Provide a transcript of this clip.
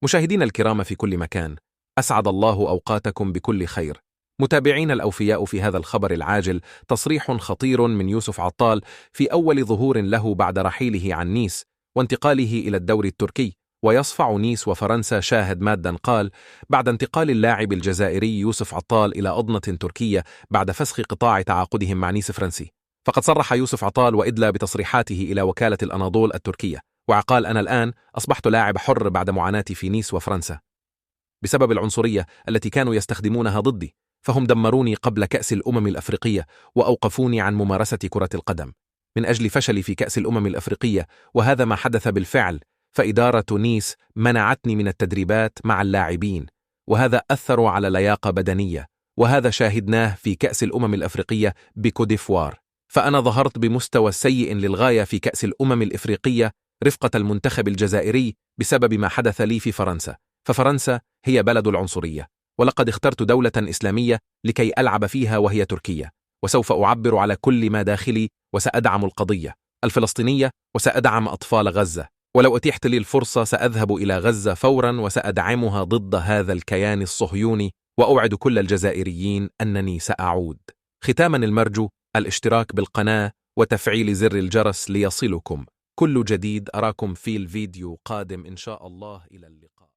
مشاهدينا الكرام في كل مكان، أسعد الله أوقاتكم بكل خير. متابعين الأوفياء، في هذا الخبر العاجل تصريح خطير من يوسف عطال في أول ظهور له بعد رحيله عن نيس وانتقاله إلى الدوري التركي. ويصفع نيس وفرنسا شاهد مادا قال بعد انتقال اللاعب الجزائري يوسف عطال إلى أضنة تركية بعد فسخ قطاع تعاقدهم مع نيس فرنسي. فقد صرح يوسف عطال وإدلى بتصريحاته إلى وكالة الأناضول التركية وقال: أنا الآن أصبحت لاعب حر بعد معاناتي في نيس وفرنسا بسبب العنصرية التي كانوا يستخدمونها ضدي، فهم دمروني قبل كأس الأمم الأفريقية وأوقفوني عن ممارسة كرة القدم من أجل فشلي في كأس الأمم الأفريقية، وهذا ما حدث بالفعل. فإدارة نيس منعتني من التدريبات مع اللاعبين، وهذا أثر على لياقة بدنية، وهذا شاهدناه في كأس الأمم الأفريقية بكوديفوار. فأنا ظهرت بمستوى سيء للغاية في كأس الأمم الأفريقية رفقة المنتخب الجزائري بسبب ما حدث لي في فرنسا، ففرنسا هي بلد العنصرية، ولقد اخترت دولة إسلامية لكي ألعب فيها وهي تركيا، وسوف أعبر على كل ما داخلي، وسأدعم القضية الفلسطينية، وسأدعم أطفال غزة، ولو أتيحت لي الفرصة سأذهب إلى غزة فورا وسأدعمها ضد هذا الكيان الصهيوني، وأوعد كل الجزائريين أنني سأعود. ختاما المرجو الاشتراك بالقناة وتفعيل زر الجرس ليصلكم كل جديد. أراكم في الفيديو قادم إن شاء الله. إلى اللقاء.